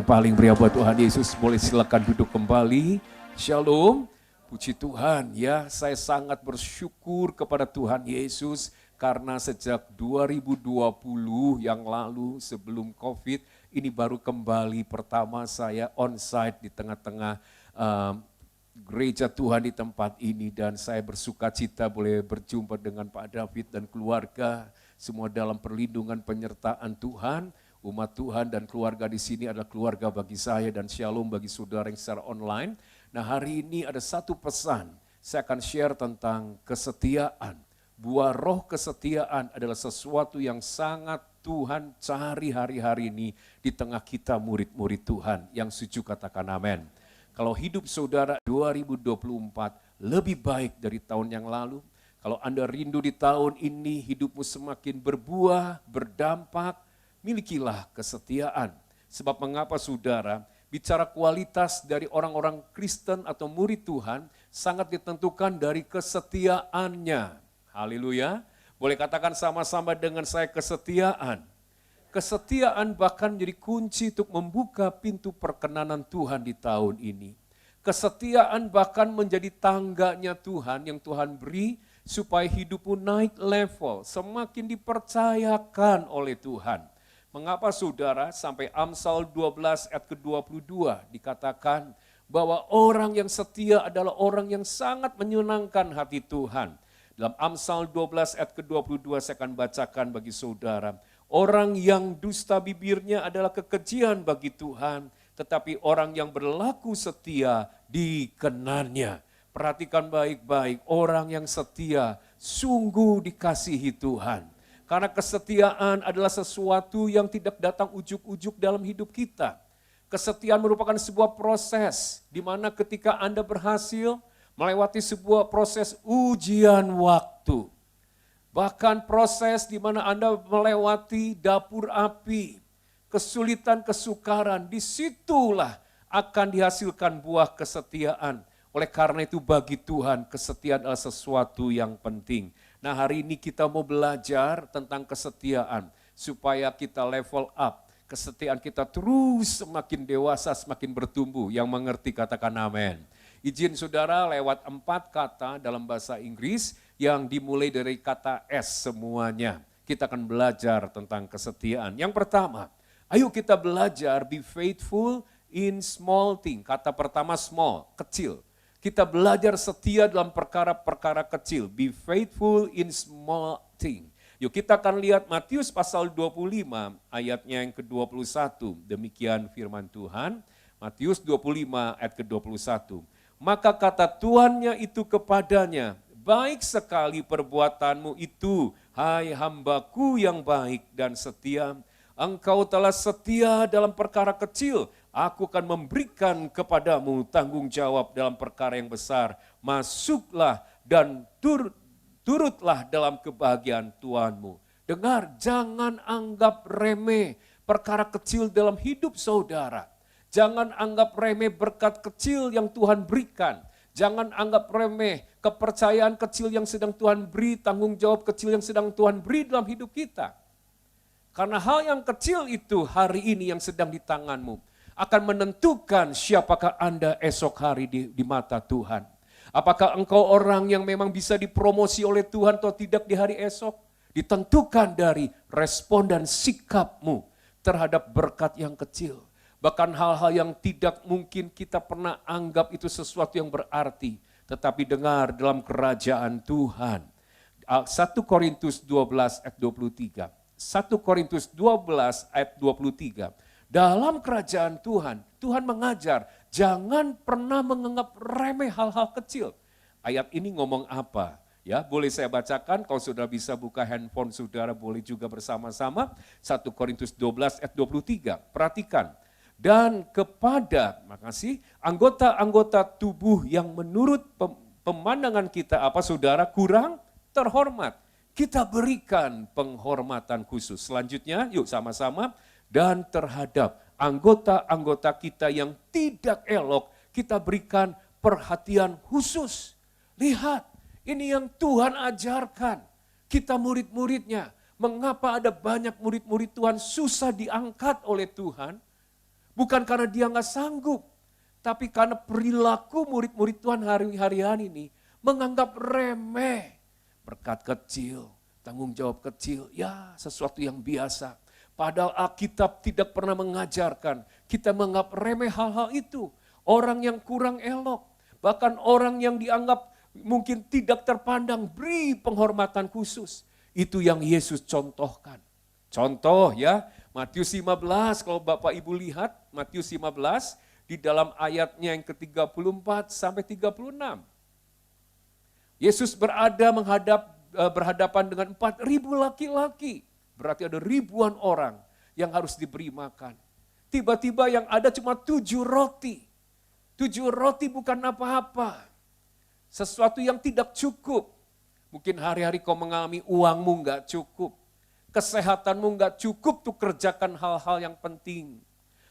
Paling meriah buat Tuhan Yesus, boleh silakan duduk kembali. Shalom, puji Tuhan ya, saya sangat bersyukur kepada Tuhan Yesus karena sejak 2020 yang lalu sebelum COVID, ini baru kembali pertama saya onsite di tengah-tengah gereja Tuhan di tempat ini, dan saya bersuka cita boleh berjumpa dengan Pak David dan keluarga, semua dalam perlindungan penyertaan Tuhan. Umat Tuhan dan keluarga di sini adalah keluarga bagi saya, dan shalom bagi saudara yang secara online. Nah, hari ini ada satu pesan, saya akan share tentang kesetiaan. Buah roh kesetiaan adalah sesuatu yang sangat Tuhan cari hari-hari ini di tengah kita murid-murid Tuhan. Yang setuju katakan amin. Kalau hidup saudara 2024 lebih baik dari tahun yang lalu, kalau Anda rindu di tahun ini hidupmu semakin berbuah, berdampak, milikilah kesetiaan. Sebab mengapa saudara, bicara kualitas dari orang-orang Kristen atau murid Tuhan sangat ditentukan dari kesetiaannya. Haleluya. Boleh katakan sama-sama dengan saya, kesetiaan. Kesetiaan bahkan menjadi kunci untuk membuka pintu perkenanan Tuhan di tahun ini. Kesetiaan bahkan menjadi tangganya Tuhan yang Tuhan beri supaya hidupmu naik level, semakin dipercayakan oleh Tuhan. Mengapa saudara, sampai Amsal 12 ayat ke-22 dikatakan bahwa orang yang setia adalah orang yang sangat menyenangkan hati Tuhan. Dalam Amsal 12 ayat ke-22 saya akan bacakan bagi saudara. Orang yang dusta bibirnya adalah kekejian bagi Tuhan, tetapi orang yang berlaku setia dikenannya. Perhatikan baik-baik, orang yang setia sungguh dikasihi Tuhan. Karena kesetiaan adalah sesuatu yang tidak datang ujuk-ujuk dalam hidup kita. Kesetiaan merupakan sebuah proses di mana ketika Anda berhasil melewati sebuah proses ujian waktu. Bahkan proses di mana Anda melewati dapur api, kesulitan, kesukaran, disitulah akan dihasilkan buah kesetiaan. Oleh karena itu bagi Tuhan kesetiaan adalah sesuatu yang penting. Nah, hari ini kita mau belajar tentang kesetiaan supaya kita level up. Kesetiaan kita terus semakin dewasa, semakin bertumbuh. Yang mengerti katakan amin. Izin saudara lewat 4 kata dalam bahasa Inggris yang dimulai dari kata S semuanya. Kita akan belajar tentang kesetiaan. Yang pertama, ayo kita belajar be faithful in small thing. Kata pertama small, kecil. Kita belajar setia dalam perkara-perkara kecil. Be faithful in small thing. Yuk kita akan lihat Matius pasal 25 ayatnya yang ke-21. Demikian firman Tuhan. Matius 25 ayat ke-21. Maka kata tuannya itu kepadanya, baik sekali perbuatanmu itu, hai hambaku yang baik dan setia. Engkau telah setia dalam perkara kecil, aku akan memberikan kepadamu tanggung jawab dalam perkara yang besar. Masuklah dan turutlah dalam kebahagiaan Tuhanmu. Dengar, jangan anggap remeh perkara kecil dalam hidup saudara. Jangan anggap remeh berkat kecil yang Tuhan berikan. Jangan anggap remeh kepercayaan kecil yang sedang Tuhan beri, tanggung jawab kecil yang sedang Tuhan beri dalam hidup kita. Karena hal yang kecil itu hari ini yang sedang di tanganmu akan menentukan siapakah Anda esok hari di mata Tuhan. Apakah engkau orang yang memang bisa dipromosi oleh Tuhan atau tidak di hari esok? Ditentukan dari respon dan sikapmu terhadap berkat yang kecil. Bahkan hal-hal yang tidak mungkin kita pernah anggap itu sesuatu yang berarti. Tetapi dengar dalam kerajaan Tuhan. 1 Korintus 12 ayat 23. 1 Korintus 12 ayat 23. Dalam kerajaan Tuhan, Tuhan mengajar, jangan pernah menganggap remeh hal-hal kecil. Ayat ini ngomong apa? Ya, boleh saya bacakan, kalau saudara bisa buka handphone saudara, boleh juga bersama-sama. 1 Korintus 12 ayat 23, perhatikan. Dan kepada, makasih, anggota-anggota tubuh yang menurut pemandangan kita, apa saudara, kurang terhormat. Kita berikan penghormatan khusus. Selanjutnya, yuk sama-sama. Dan terhadap anggota-anggota kita yang tidak elok, kita berikan perhatian khusus. Lihat, ini yang Tuhan ajarkan. Kita murid-muridnya. Mengapa ada banyak murid-murid Tuhan susah diangkat oleh Tuhan? Bukan karena dia nggak sanggup, tapi karena perilaku murid-murid Tuhan hari-hari ini menganggap remeh. Berkat kecil, tanggung jawab kecil, ya sesuatu yang biasa. Padahal Alkitab tidak pernah mengajarkan kita menganggap remeh hal-hal itu. Orang yang kurang elok, bahkan orang yang dianggap mungkin tidak terpandang, beri penghormatan khusus. Itu yang Yesus contohkan. Contoh ya, Matius 15, kalau Bapak Ibu lihat, Matius 15, di dalam ayatnya yang ke-34 sampai 36. Yesus berhadapan dengan 4.000 laki-laki. Berarti ada ribuan orang yang harus diberi makan. Tiba-tiba yang ada cuma 7 roti. 7 roti bukan apa-apa. Sesuatu yang tidak cukup. Mungkin hari-hari kau mengalami uangmu enggak cukup. Kesehatanmu enggak cukup untuk kerjakan hal-hal yang penting.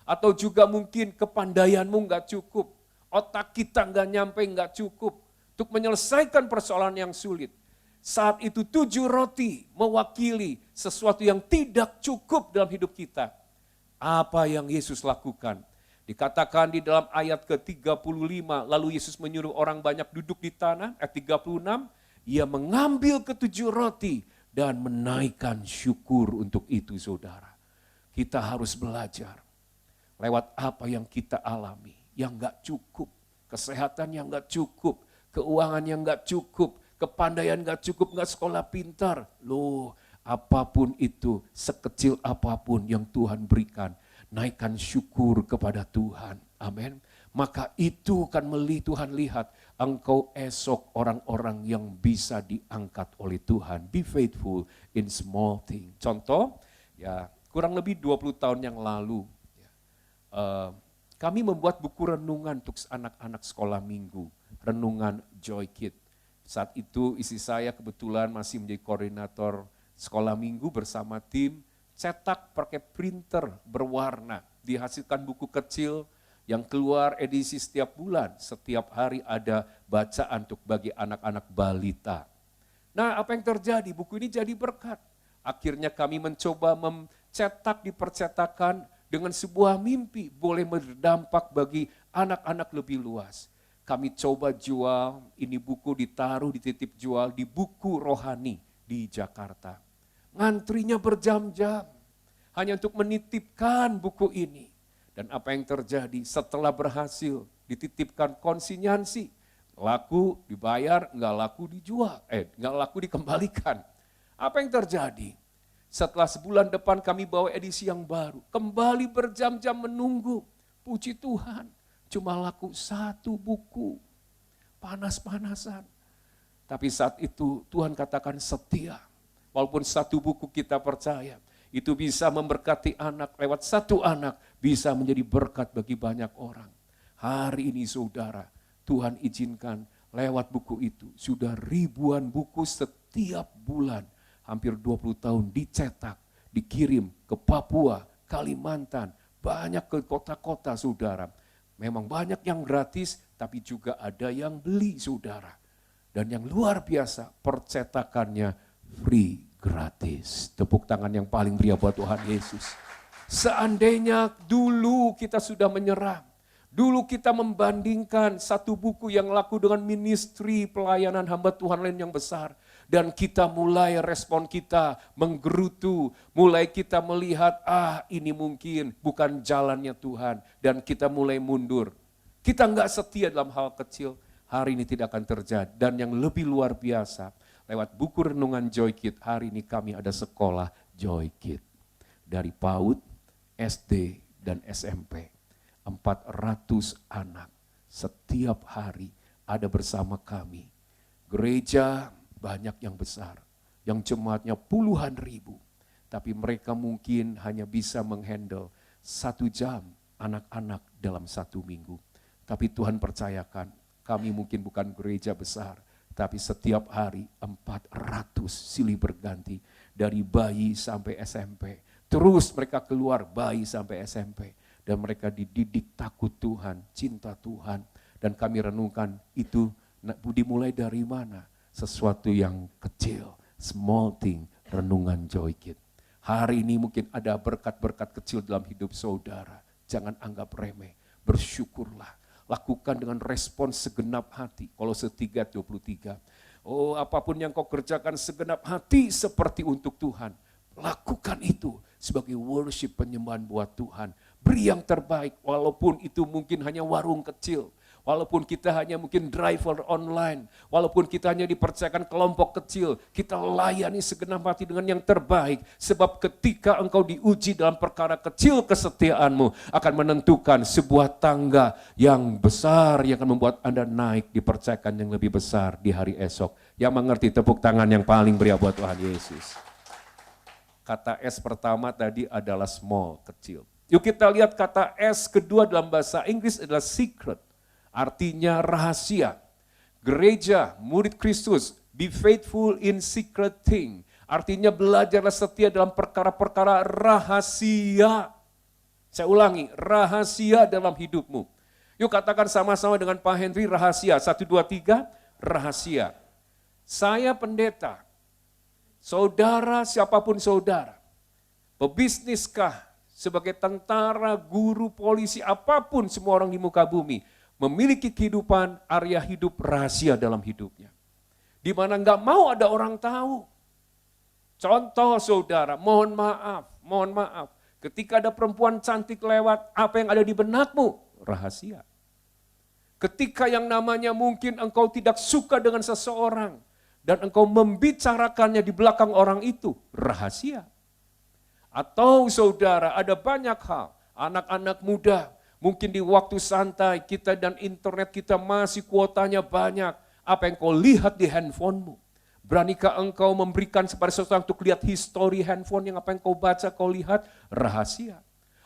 Atau juga mungkin kepandaianmu enggak cukup. Otak kita enggak cukup. Untuk menyelesaikan persoalan yang sulit. Saat itu 7 roti mewakili sesuatu yang tidak cukup dalam hidup kita. Apa yang Yesus lakukan? Dikatakan di dalam ayat ke-35, lalu Yesus menyuruh orang banyak duduk di tanah, ayat 36, ia mengambil ke-7 roti dan menaikkan syukur untuk itu saudara. Kita harus belajar lewat apa yang kita alami, yang gak cukup, kesehatan yang gak cukup, keuangan yang gak cukup, kepandaian gak cukup, gak sekolah pintar. Loh, apapun itu, sekecil apapun yang Tuhan berikan, naikkan syukur kepada Tuhan. Amin. Maka itu akan Tuhan lihat, engkau esok orang-orang yang bisa diangkat oleh Tuhan. Be faithful in small thing. Contoh, ya kurang lebih 20 tahun yang lalu, kami membuat buku renungan untuk anak-anak sekolah minggu. Renungan Joy Kid. Saat itu istri saya kebetulan masih menjadi koordinator sekolah minggu bersama tim, cetak pakai printer berwarna, dihasilkan buku kecil yang keluar edisi setiap bulan, setiap hari ada bacaan untuk bagi anak-anak balita. Nah, apa yang terjadi? Buku ini jadi berkat. Akhirnya kami mencoba mencetak di percetakan dengan sebuah mimpi, boleh berdampak bagi anak-anak lebih luas. Kami coba jual, ini buku ditaruh di titip jual di Buku Rohani di Jakarta. Ngantrinya berjam-jam hanya untuk menitipkan buku ini. Dan apa yang terjadi setelah berhasil dititipkan konsinyansi, laku dibayar, enggak laku dijual, enggak laku dikembalikan. Apa yang terjadi? Setelah sebulan depan kami bawa edisi yang baru, kembali berjam-jam menunggu. Puji Tuhan, cuma laku 1 buku, panas-panasan. Tapi saat itu Tuhan katakan setia. Walaupun 1 buku kita percaya, itu bisa memberkati anak, lewat 1 anak bisa menjadi berkat bagi banyak orang. Hari ini saudara, Tuhan izinkan lewat buku itu, sudah ribuan buku setiap bulan, hampir 20 tahun dicetak, dikirim ke Papua, Kalimantan, banyak ke kota-kota saudara. Memang banyak yang gratis, tapi juga ada yang beli saudara. Dan yang luar biasa, percetakannya free, gratis. Tepuk tangan yang paling meriah buat Tuhan Yesus. Seandainya dulu kita sudah menyerah, dulu kita membandingkan 1 buku yang laku dengan ministry pelayanan hamba Tuhan lain yang besar. Dan kita mulai respon kita menggerutu, mulai kita melihat ini mungkin bukan jalannya Tuhan. Dan kita mulai mundur. Kita enggak setia dalam hal kecil, hari ini tidak akan terjadi. Dan yang lebih luar biasa, lewat buku renungan Joy Kid, hari ini kami ada sekolah Joy Kid. Dari PAUD, SD, dan SMP. 400 anak setiap hari ada bersama kami. Gereja banyak yang besar, yang jemaatnya puluhan ribu. Tapi mereka mungkin hanya bisa menghandle 1 jam anak-anak dalam 1 minggu. Tapi Tuhan percayakan, kami mungkin bukan gereja besar, tapi setiap hari 400 silih berganti. Dari bayi sampai SMP. Terus mereka keluar bayi sampai SMP. Dan mereka dididik takut Tuhan, cinta Tuhan. Dan kami renungkan itu dimulai dari mana? Sesuatu yang kecil, small thing, renungan Joy Kid. Hari ini mungkin ada berkat-berkat kecil dalam hidup saudara. jangan anggap remeh, bersyukurlah. Lakukan dengan respon segenap hati. Kolose 3:23. Oh, apapun yang kau kerjakan segenap hati seperti untuk Tuhan. Lakukan itu sebagai worship, penyembahan buat Tuhan. Beri yang terbaik walaupun itu mungkin hanya warung kecil. Walaupun kita hanya mungkin driver online, walaupun kita hanya dipercayakan kelompok kecil, kita layani segenap hati dengan yang terbaik. Sebab ketika engkau diuji dalam perkara kecil, kesetiaanmu akan menentukan sebuah tangga yang besar yang akan membuat Anda naik, dipercayakan yang lebih besar di hari esok. Yang mengerti tepuk tangan yang paling meriah buat Tuhan Yesus. Kata S pertama tadi adalah small, kecil. Yuk kita lihat kata S kedua dalam bahasa Inggris adalah secret. Artinya rahasia. Gereja, murid Kristus, be faithful in secret thing. Artinya belajarlah setia dalam perkara-perkara rahasia. Saya ulangi, rahasia dalam hidupmu. Yuk katakan sama-sama dengan Pak Henry, rahasia. 1, 2, 3, rahasia. Saya pendeta, saudara siapapun saudara, pebisniskah, sebagai tentara, guru, polisi, apapun semua orang di muka bumi, memiliki kehidupan, area hidup rahasia dalam hidupnya. Di mana enggak mau ada orang tahu. Contoh saudara, mohon maaf. Ketika ada perempuan cantik lewat, apa yang ada di benakmu? Rahasia. Ketika yang namanya mungkin engkau tidak suka dengan seseorang, dan engkau membicarakannya di belakang orang itu, rahasia. Atau saudara, ada banyak hal, anak-anak muda, mungkin di waktu santai kita dan internet kita masih kuotanya banyak. Apa yang kau lihat di handphonemu? Beranikah engkau memberikan kepada seseorang untuk lihat histori handphone yang apa yang kau baca, kau lihat? Rahasia.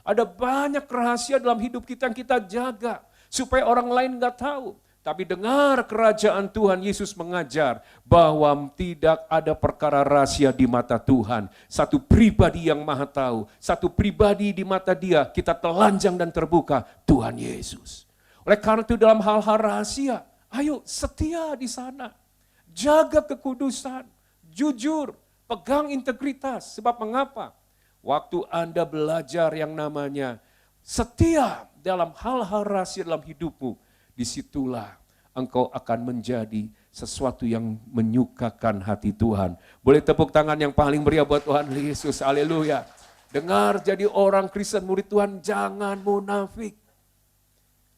Ada banyak rahasia dalam hidup kita yang kita jaga. Supaya orang lain gak tahu. Tapi dengar kerajaan Tuhan, Yesus mengajar bahwa tidak ada perkara rahasia di mata Tuhan. Satu pribadi yang maha tahu, satu pribadi di mata dia, kita telanjang dan terbuka, Tuhan Yesus. Oleh karena itu dalam hal-hal rahasia, ayo setia di sana. Jaga kekudusan, jujur, pegang integritas. Sebab mengapa? Waktu Anda belajar yang namanya setia dalam hal-hal rahasia dalam hidupmu, disitulah engkau akan menjadi sesuatu yang menyukakan hati Tuhan. Boleh tepuk tangan yang paling meriah buat Tuhan Yesus, haleluya. Dengar, jadi orang Kristen murid Tuhan, jangan munafik.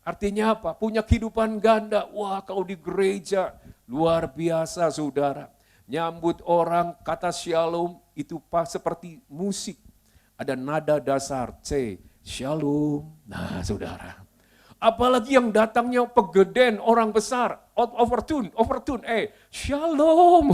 Artinya apa? Punya kehidupan ganda. Wah, kalau di gereja luar biasa saudara. Nyambut orang, kata shalom itu seperti musik. Ada nada dasar C, shalom. Nah saudara, apalagi yang datangnya pegeden, orang besar, overtune, shalom,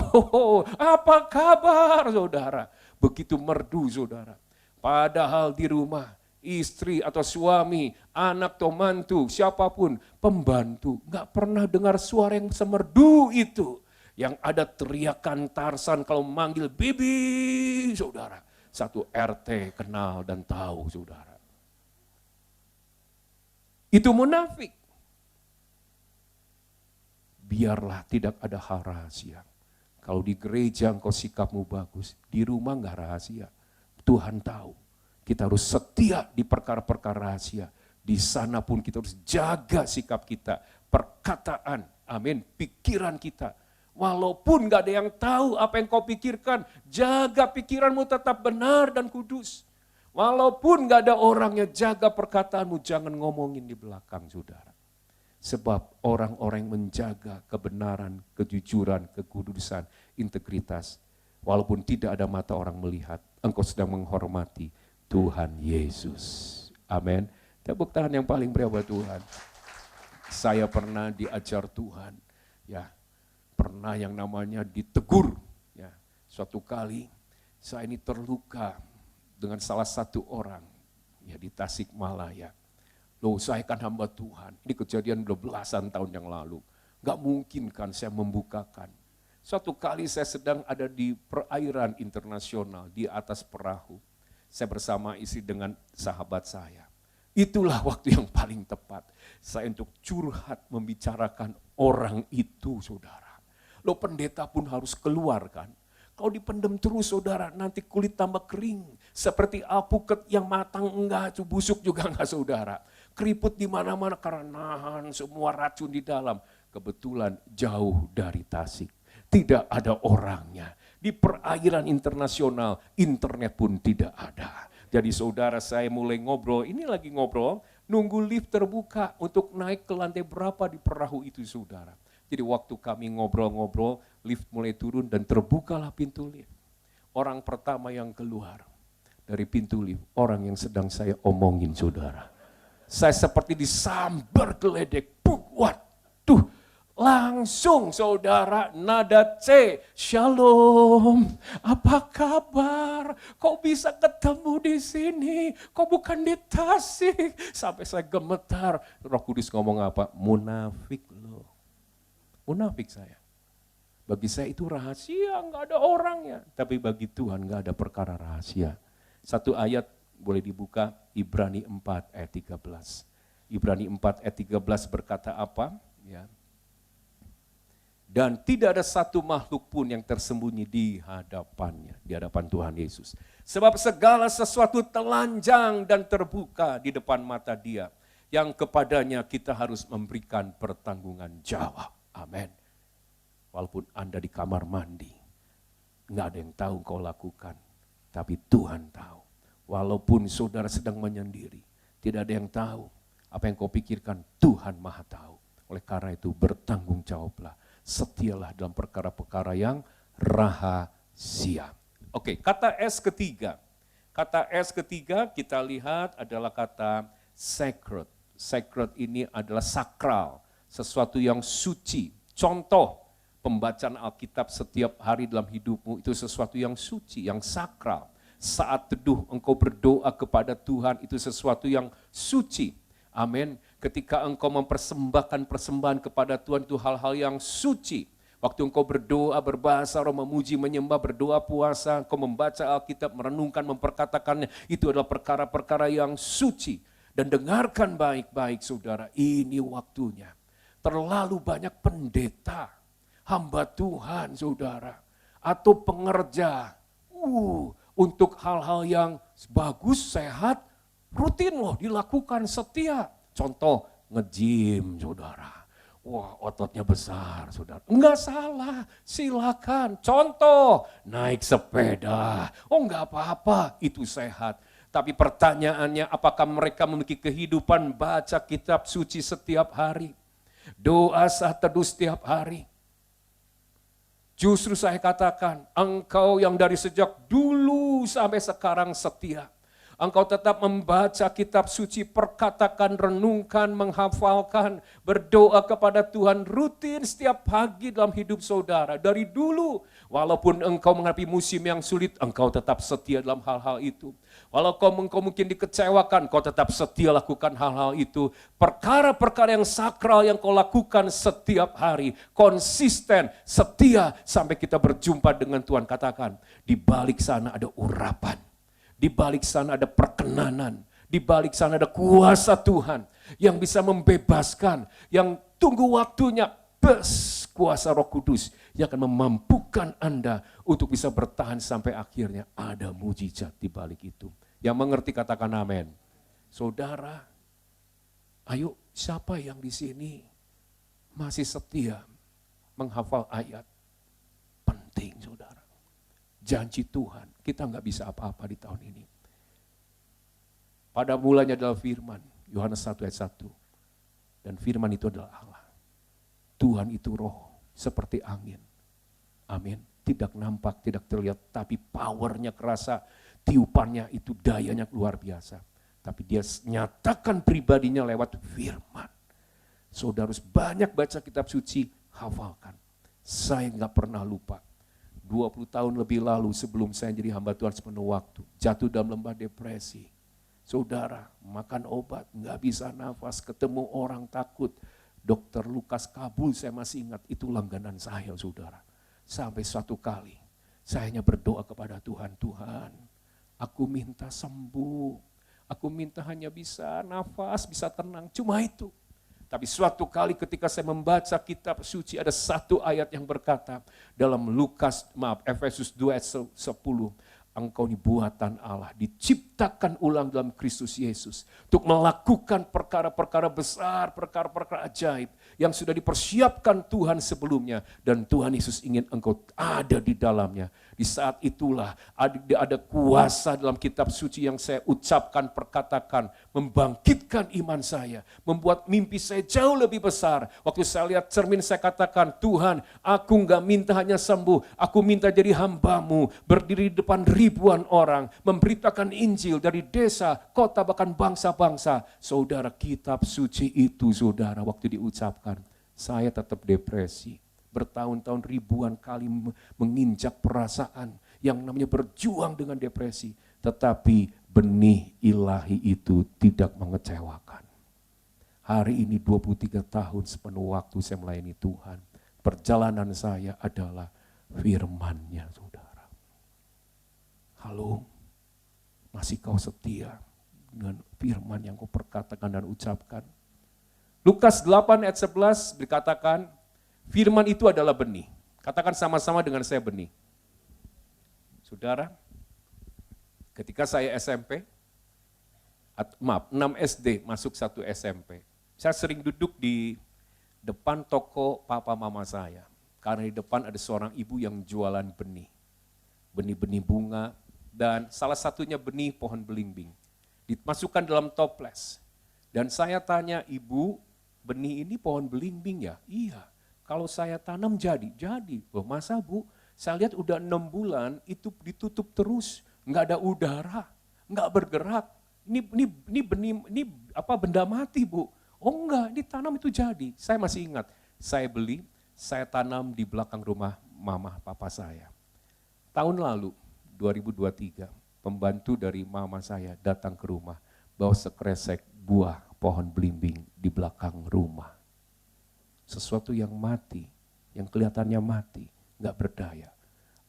apa kabar saudara. Begitu merdu saudara. Padahal di rumah, istri atau suami, anak atau mantu, siapapun, pembantu, gak pernah dengar suara yang semerdu itu. Yang ada teriakan Tarsan kalau manggil bibi saudara. Satu RT kenal dan tahu saudara. Itu munafik. Biarlah tidak ada hal rahasia. Kalau di gereja engkau sikapmu bagus, di rumah enggak rahasia. Tuhan tahu. Kita harus setia di perkara-perkara rahasia. Di sana pun kita harus jaga sikap kita, perkataan, amin, pikiran kita. Walaupun enggak ada yang tahu apa yang kau pikirkan, jaga pikiranmu tetap benar dan kudus. Walaupun gak ada orangnya, jaga perkataanmu, jangan ngomongin di belakang saudara. Sebab orang-orang yang menjaga kebenaran, kejujuran, kekudusan, integritas, walaupun tidak ada mata orang melihat, engkau sedang menghormati Tuhan Yesus. Amin. Tepuk tangan yang paling meriah buat Tuhan. Saya pernah diajar Tuhan, ya, pernah yang namanya ditegur, ya. Suatu kali saya ini terluka dengan salah satu orang ya di Tasikmalaya. Loh, saya kan hamba Tuhan. Ini kejadian udah belasan tahun yang lalu. Gak mungkin kan saya membukakan. Suatu kali saya sedang ada di perairan internasional di atas perahu. Saya bersama istri dengan sahabat saya. Itulah waktu yang paling tepat saya untuk curhat membicarakan orang itu saudara. Loh, pendeta pun harus keluar kan. Kalau dipendam terus saudara, nanti kulit tambah kering. Seperti alpukat yang matang enggak, busuk juga enggak saudara. Keriput di mana-mana karena nahan semua racun di dalam. Kebetulan jauh dari Tasik. Tidak ada orangnya. Di perairan internasional, internet pun tidak ada. Jadi saudara saya mulai ngobrol, ini lagi ngobrol, nunggu lift terbuka untuk naik ke lantai berapa di perahu itu saudara. Jadi waktu kami ngobrol-ngobrol, lift mulai turun dan terbukalah pintu lift. Orang pertama yang keluar dari pintu lift, orang yang sedang saya omongin saudara. Saya seperti disambar geledek, waduh, langsung saudara nada C, Shalom, apa kabar? Kok bisa ketemu di sini? Kok bukan di Tasik? Sampai saya gemetar, Roh Kudus ngomong apa? Munafik loh. Munafik saya. Bagi saya itu rahasia, nggak ada orangnya. Tapi bagi Tuhan nggak ada perkara rahasia. Satu ayat boleh dibuka, Ibrani 4 ayat 13. Ibrani 4 ayat 13 berkata apa? Ya. Dan tidak ada satu makhluk pun yang tersembunyi di hadapannya, di hadapan Tuhan Yesus. Sebab segala sesuatu telanjang dan terbuka di depan mata Dia, yang kepadanya kita harus memberikan pertanggungan jawab. Amin. Walaupun Anda di kamar mandi, nggak ada yang tahu kau lakukan, tapi Tuhan tahu. Walaupun saudara sedang menyendiri, tidak ada yang tahu apa yang kau pikirkan, Tuhan Maha tahu. Oleh karena itu bertanggung jawablah, setialah dalam perkara-perkara yang rahasia. Oke, kata S ketiga. Kata S ketiga kita lihat adalah kata sacred. Sacred ini adalah sakral, sesuatu yang suci. Contoh, pembacaan Alkitab setiap hari dalam hidupmu itu sesuatu yang suci, yang sakral. Saat teduh engkau berdoa kepada Tuhan itu sesuatu yang suci. Amin. Ketika engkau mempersembahkan persembahan kepada Tuhan itu hal-hal yang suci. Waktu engkau berdoa, berbahasa roh, memuji, menyembah, berdoa, puasa, engkau membaca Alkitab, merenungkan, memperkatakannya, itu adalah perkara-perkara yang suci. Dan dengarkan baik-baik saudara, ini waktunya. Terlalu banyak pendeta, hamba Tuhan saudara, atau pengerja, untuk hal-hal yang bagus, sehat, rutin loh dilakukan setia. Contoh, nge-gym saudara. Wah, ototnya besar saudara. Enggak salah, silakan. Contoh, naik sepeda. Oh enggak apa-apa, itu sehat. Tapi pertanyaannya, apakah mereka memiliki kehidupan baca kitab suci setiap hari? Doa saat teduh setiap hari? Justru saya katakan, engkau yang dari sejak dulu sampai sekarang setia. Engkau tetap membaca kitab suci, perkatakan, renungkan, menghafalkan, berdoa kepada Tuhan rutin setiap pagi dalam hidup saudara. Dari dulu, walaupun engkau menghadapi musim yang sulit, engkau tetap setia dalam hal-hal itu. Walaupun engkau mungkin dikecewakan, kau tetap setia lakukan hal-hal itu. Perkara-perkara yang sakral yang kau lakukan setiap hari, konsisten, setia sampai kita berjumpa dengan Tuhan. Katakan, di balik sana ada urapan. Di balik sana ada perkenanan, di balik sana ada kuasa Tuhan yang bisa membebaskan, yang tunggu waktunya, kuasa Roh Kudus yang akan memampukan Anda untuk bisa bertahan sampai akhirnya. Ada mujizat di balik itu. Yang mengerti katakan amin. Saudara, ayo siapa yang di sini masih setia menghafal ayat? Penting saudara. Janji Tuhan, kita nggak bisa apa-apa di tahun ini. Pada mulanya adalah firman, Yohanes 1 ayat 1. Dan firman itu adalah Allah. Tuhan itu roh, seperti angin. Amin. Tidak nampak, tidak terlihat, tapi powernya kerasa, tiupannya itu dayanya luar biasa. Tapi dia nyatakan pribadinya lewat firman. Saudara harus banyak baca kitab suci, hafalkan. Saya nggak pernah lupa. 20 tahun lebih lalu sebelum saya jadi hamba Tuhan sepenuh waktu, jatuh dalam lembah depresi. Saudara, makan obat, nggak bisa nafas, ketemu orang takut. Dokter Lukas Kabul, saya masih ingat, itu langganan saya saudara. Sampai suatu kali, saya hanya berdoa kepada Tuhan, Tuhan, aku minta sembuh, aku minta hanya bisa nafas, bisa tenang, cuma itu. Tapi suatu kali ketika saya membaca kitab suci, ada satu ayat yang berkata dalam Efesus 2 ayat 10, engkau ini buatan Allah, diciptakan ulang dalam Kristus Yesus untuk melakukan perkara-perkara besar, perkara-perkara ajaib yang sudah dipersiapkan Tuhan sebelumnya, dan Tuhan Yesus ingin engkau ada di dalamnya. Di saat itulah ada kuasa dalam kitab suci yang saya ucapkan, perkatakan, membangkitkan iman saya, membuat mimpi saya jauh lebih besar. Waktu saya lihat cermin saya katakan, Tuhan, aku enggak minta hanya sembuh, aku minta jadi hamba-Mu, berdiri di depan ribuan orang, memberitakan Injil dari desa, kota, bahkan bangsa-bangsa. Saudara, kitab suci itu saudara, waktu diucapkan, saya tetap depresi. Bertahun-tahun ribuan kali menginjak perasaan yang namanya berjuang dengan depresi. Tetapi benih ilahi itu tidak mengecewakan. Hari ini 23 tahun sepenuh waktu saya melayani Tuhan. Perjalanan saya adalah firman-Nya, saudara. Halo, masih kau setia dengan firman yang kau perkatakan dan ucapkan? Lukas 8 ayat 11 dikatakan, firman itu adalah benih. Katakan sama-sama dengan saya, benih. Saudara, ketika saya SMP, 6 SD masuk 1 SMP, saya sering duduk di depan toko papa mama saya. Karena di depan ada seorang ibu yang jualan benih. Benih-benih bunga, dan salah satunya benih pohon belimbing. Dimasukkan dalam toples. Dan saya tanya, ibu, benih ini pohon belimbing ya? Iya. Kalau saya tanam jadi. Loh, masa Bu? Saya lihat udah 6 bulan itu ditutup terus, nggak ada udara, nggak bergerak. Ini benih, ini apa, benda mati Bu? Oh enggak, ini tanam itu jadi. Saya masih ingat, saya beli, saya tanam di belakang rumah mama papa saya. Tahun lalu, 2023, pembantu dari mama saya datang ke rumah, bawa sekresek buah pohon belimbing di belakang rumah. Sesuatu yang mati, yang kelihatannya mati, nggak berdaya.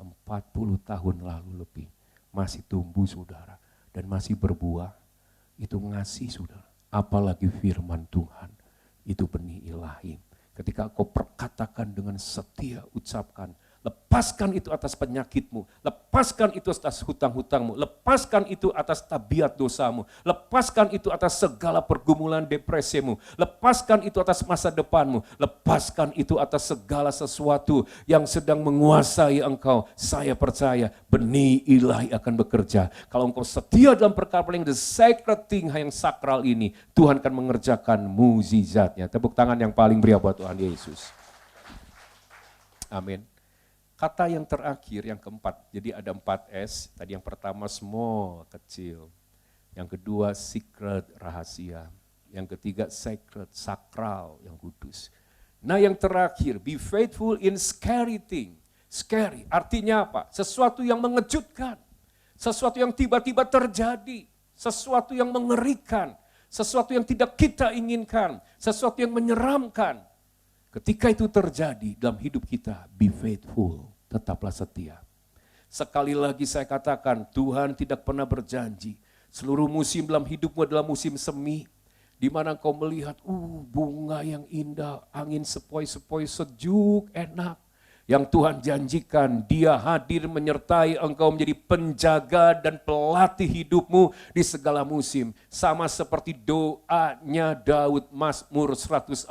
40 tahun lalu lebih, masih tumbuh saudara, dan masih berbuah, itu ngasih saudara. Apalagi firman Tuhan, itu benih ilahi. Ketika kau perkatakan dengan setia, ucapkan, lepaskan itu atas penyakitmu, lepaskan itu atas hutang-hutangmu, lepaskan itu atas tabiat dosamu, lepaskan itu atas segala pergumulan depresimu, lepaskan itu atas masa depanmu, lepaskan itu atas segala sesuatu yang sedang menguasai engkau. Saya percaya benih ilahi akan bekerja. Kalau engkau setia dalam perkara paling the sacred thing yang sakral ini, Tuhan akan mengerjakan mukjizatnya. Tepuk tangan yang paling meriah buat Tuhan Yesus. Amin. Kata yang terakhir, yang keempat, jadi ada 4 S. Tadi yang pertama small, kecil. Yang kedua secret, rahasia. Yang ketiga sacred, sakral, yang kudus. Nah yang terakhir, be faithful in scary thing. Scary, artinya apa? Sesuatu yang mengejutkan. Sesuatu yang tiba-tiba terjadi. Sesuatu yang mengerikan. Sesuatu yang tidak kita inginkan. Sesuatu yang menyeramkan. Ketika itu terjadi dalam hidup kita, be faithful, tetaplah setia. Sekali lagi saya katakan, Tuhan tidak pernah berjanji. Seluruh musim dalam hidupmu adalah musim semi, di mana kau melihat bunga yang indah, angin sepoi-sepoi sejuk, enak. Yang Tuhan janjikan, Dia hadir menyertai engkau menjadi penjaga dan pelatih hidupmu di segala musim. Sama seperti doanya Daud, Mazmur 144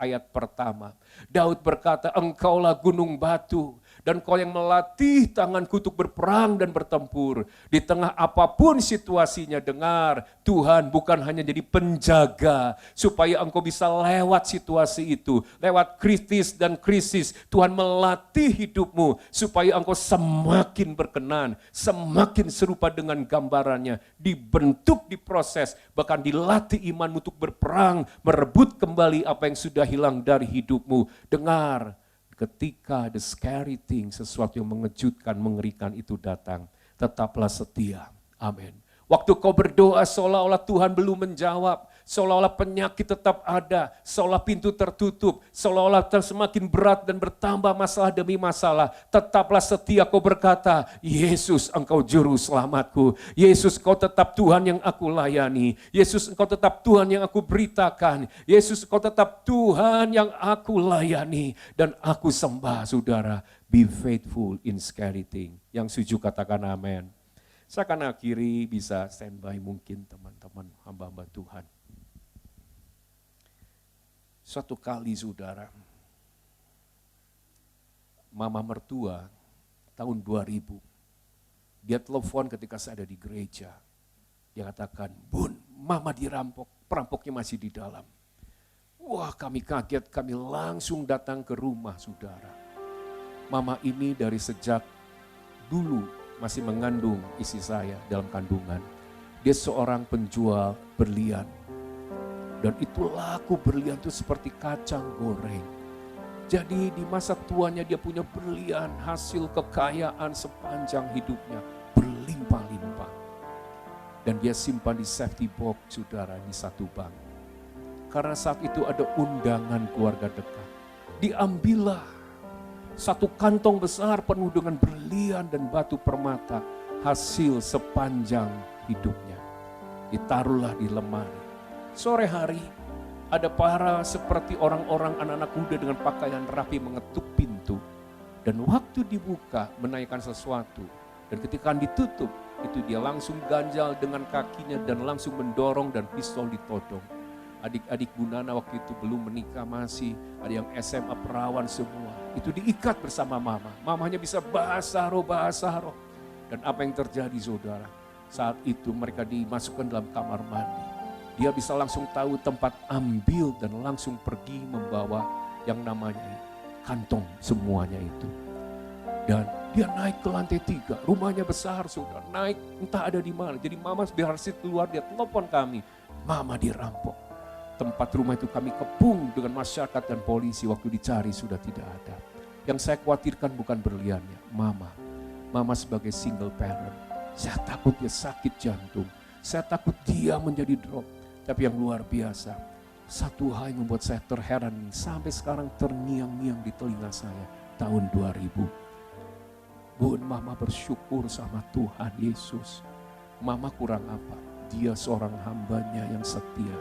ayat pertama. Daud berkata, engkaulah gunung batu, dan kau yang melatih tanganku untuk berperang dan bertempur. Di tengah apapun situasinya, dengar, Tuhan bukan hanya jadi penjaga, supaya engkau bisa lewat situasi itu, lewat kritis dan krisis. Tuhan melatih hidupmu, supaya engkau semakin berkenan, semakin serupa dengan gambarannya, dibentuk, diproses, bahkan dilatih imanmu untuk berperang, merebut kembali apa yang sudah hilang dari hidupmu. Dengar, ketika the scary thing, sesuatu yang mengejutkan, mengerikan itu datang, tetaplah setia. Amin. Waktu kau berdoa seolah-olah Tuhan belum menjawab, Seolah-olah penyakit tetap ada, seolah pintu tertutup, seolah-olah semakin berat dan bertambah masalah demi masalah. Tetaplah setia kau berkata, Yesus engkau juru selamatku. Yesus engkau tetap Tuhan yang aku layani. Yesus engkau tetap Tuhan yang aku beritakan. Yesus engkau tetap Tuhan yang aku layani. Dan aku sembah saudara, be faithful in scary thing. Yang setuju katakan amin. Saya akan akhiri, bisa standby mungkin teman-teman hamba-hamba Tuhan. Suatu kali saudara, mama mertua tahun 2000, dia telepon ketika saya ada di gereja. Dia katakan, Bun, mama dirampok, perampoknya masih di dalam. Wah, kami kaget, kami langsung datang ke rumah saudara. Mama ini dari sejak dulu masih mengandung istri saya dalam kandungan. Dia seorang penjual berlian. Dan itu laku berlian itu seperti kacang goreng. Jadi di masa tuanya dia punya berlian, hasil kekayaan sepanjang hidupnya berlimpah-limpah. Dan dia simpan di safety box saudara di satu bank. Karena saat itu ada undangan keluarga dekat. Diambillah satu kantong besar penuh dengan berlian dan batu permata, hasil sepanjang hidupnya. Ditaruhlah di lemari. Sore hari ada para seperti orang-orang anak-anak muda dengan pakaian rapi mengetuk pintu. Dan waktu dibuka menanyakan sesuatu. Dan ketika ditutup itu dia langsung ganjal dengan kakinya dan langsung mendorong dan pistol ditodong. Adik-adik Bu Nana waktu itu belum menikah masih, ada yang SMA perawan semua. Itu diikat bersama mama. Mamanya bisa bahasa roh. Dan apa yang terjadi saudara? Saat itu mereka dimasukkan dalam kamar mandi. Dia bisa langsung tahu tempat ambil dan langsung pergi membawa yang namanya kantong semuanya itu. Dan dia naik ke lantai 3, rumahnya besar saudara, naik entah ada di mana. Jadi mama berhasil keluar, dia telepon kami, mama dirampok. Tempat rumah itu kami kepung dengan masyarakat dan polisi, waktu dicari sudah tidak ada. Yang saya khawatirkan bukan berliannya, mama. Mama sebagai single parent, saya takut dia sakit jantung, saya takut dia menjadi drop. Tapi yang luar biasa, satu hal yang membuat saya terheran sampai sekarang terngiang-ngiang di telinga saya tahun 2000. Bun, mama bersyukur sama Tuhan Yesus. Mama kurang apa? Dia seorang hambanya yang setia.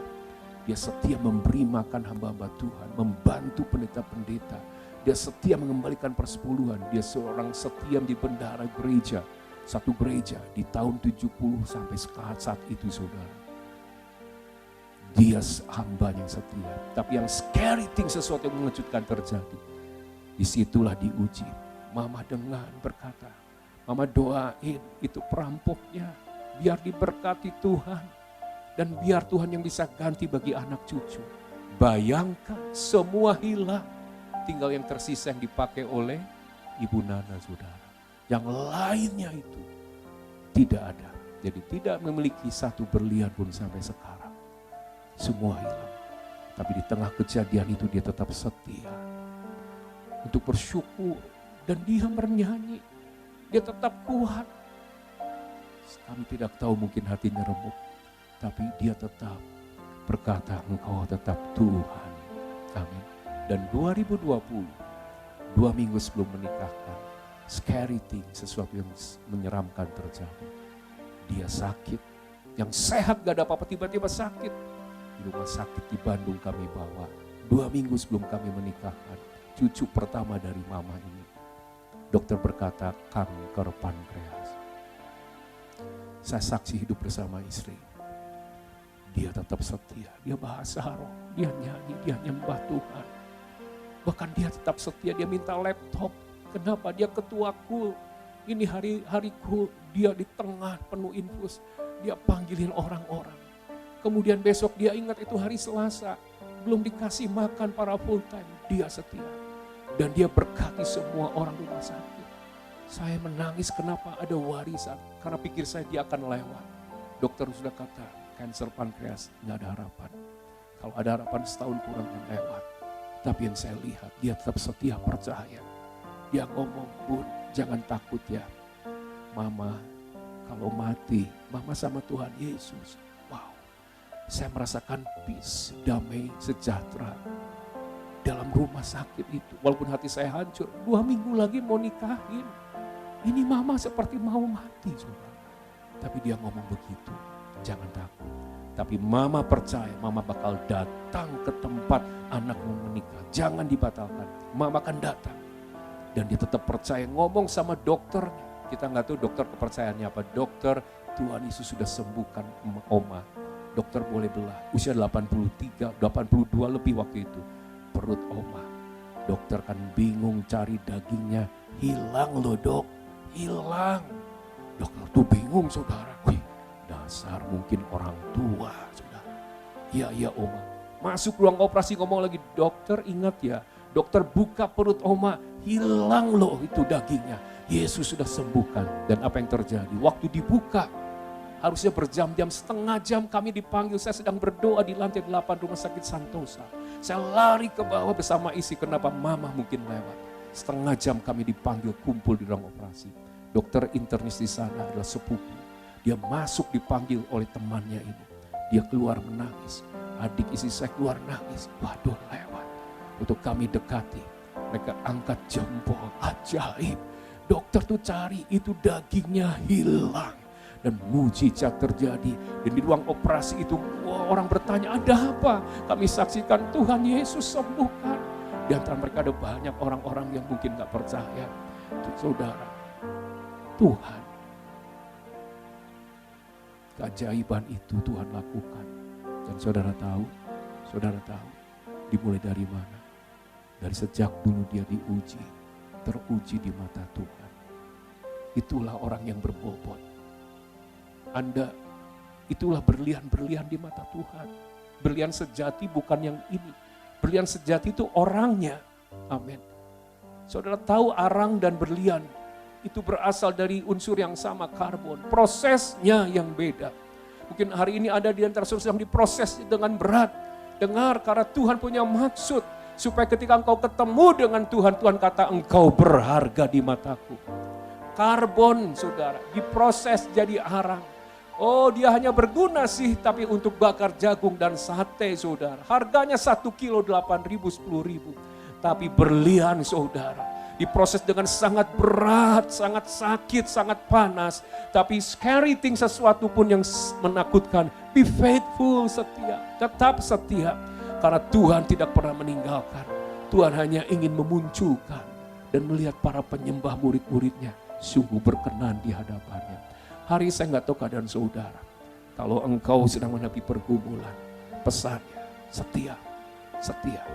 Dia setia memberi makan hamba-hamba Tuhan, membantu pendeta-pendeta. Dia setia mengembalikan persepuluhan. Dia seorang setia di bendahara gereja. Satu gereja di tahun 70 sampai saat itu saudara. Dia hamba yang setia. Tapi yang scary thing, sesuatu yang mengejutkan terjadi. Disitulah diuji. Mama dengan berkata, mama doain itu perampoknya. Biar diberkati Tuhan. Dan biar Tuhan yang bisa ganti bagi anak cucu. Bayangkan semua hilang. Tinggal yang tersisa yang dipakai oleh Ibu Nana saudara. Yang lainnya itu tidak ada. Jadi tidak memiliki satu berlian pun sampai sekarang. Semua hilang. Tapi di tengah kejadian itu dia tetap setia. Untuk bersyukur. Dan dia bernyanyi. Dia tetap kuat. Kami tidak tahu mungkin hatinya remuk. Tapi dia tetap berkata, engkau tetap Tuhan. Amin. Dan 2020, 2 minggu sebelum menikahkan, scary thing, sesuatu yang menyeramkan terjadi. Dia sakit. Yang sehat gak ada apa-apa, tiba-tiba sakit. Di rumah sakit di Bandung kami bawa. 2 minggu sebelum kami menikahkan, cucu pertama dari mama ini. Dokter berkata kanker pankreas. Saya saksi hidup bersama istri. Dia tetap setia, dia bahasa roh, dia nyanyi, dia nyembah Tuhan. Bahkan dia tetap setia, dia minta laptop. Kenapa? Dia ketuaku. Ini hari-hariku, dia di tengah penuh infus. Dia panggilin orang-orang. Kemudian besok dia ingat itu hari Selasa. Belum dikasih makan para full time. Dia setia. Dan dia berkati semua orang rumah sakit. Saya menangis kenapa ada warisan. Karena pikir saya dia akan lewat. Dokter sudah kata, kanker pankreas nggak ada harapan. Kalau ada harapan setahun kurang dan lewat. Tapi yang saya lihat, dia tetap setia percaya. Dia ngomong, Bun, jangan takut ya. Mama, kalau mati, mama sama Tuhan Yesus. Wow. Saya merasakan peace, damai, sejahtera dalam rumah sakit itu. Walaupun hati saya hancur, 2 minggu lagi mau nikahin. Ini mama seperti mau mati, saudara. Tapi dia ngomong begitu, jangan takut. Tapi mama percaya, mama bakal datang ke tempat anakmu menikah. Jangan dibatalkan, mama akan datang. Dan dia tetap percaya, ngomong sama dokternya. Kita nggak tahu dokter kepercayaannya apa. Dokter, Tuhan Yesus sudah sembuhkan Oma. Dokter boleh belah, usia 82 lebih waktu itu. Perut Oma, dokter kan bingung cari dagingnya, hilang loh dok, hilang. Dokter tuh bingung saudara, wih dasar mungkin orang tua saudara. Iya Oma, masuk ruang operasi ngomong lagi, dokter ingat ya, dokter buka perut Oma, hilang loh itu dagingnya. Yesus sudah sembuhkan. Dan apa yang terjadi? Waktu dibuka, harusnya berjam-jam, setengah jam kami dipanggil. Saya sedang berdoa di lantai 8 Rumah Sakit Santosa. Saya lari ke bawah bersama isi, kenapa mama mungkin lewat. Setengah jam kami dipanggil kumpul di ruang operasi. Dokter internis di sana adalah sepupu. Dia masuk dipanggil oleh temannya ini. Dia keluar menangis. Adik isi saya keluar nangis. Waduh lewat. Untuk kami dekati. Mereka angkat jempol. Ajaib. Dokter tuh cari itu dagingnya hilang. Dan mujizat terjadi. Dan di ruang operasi itu orang bertanya, ada apa? Kami saksikan Tuhan Yesus sembuhkan. Di antara mereka ada banyak orang-orang yang mungkin gak percaya. Saudara, Tuhan, keajaiban itu Tuhan lakukan. Dan saudara tahu dimulai dari mana? Dari sejak dulu dia diuji, teruji di mata Tuhan. Itulah orang yang berbobot. Anda itulah berlian-berlian di mata Tuhan. Berlian sejati bukan yang ini. Berlian sejati itu orangnya. Amin. Saudara tahu arang dan berlian itu berasal dari unsur yang sama, karbon. Prosesnya yang beda. Mungkin hari ini ada di antara saudara yang diproses dengan berat. Dengar, karena Tuhan punya maksud. Supaya ketika engkau ketemu dengan Tuhan, Tuhan kata engkau berharga di mataku. Karbon saudara diproses jadi arang. Oh dia hanya berguna sih tapi untuk bakar jagung dan sate saudara. Harganya 1 kilo 8.000 10.000. Tapi berlian saudara diproses dengan sangat berat, sangat sakit, sangat panas. Tapi scary thing sesuatu pun yang menakutkan. Be faithful, setia, tetap setia. Karena Tuhan tidak pernah meninggalkan. Tuhan hanya ingin memunculkan dan melihat para penyembah murid-muridnya sungguh berkenan di hadapannya. Hari saya nggak tahu keadaan saudara. Kalau engkau sedang menghadapi pergumulan, pesannya setia, setia.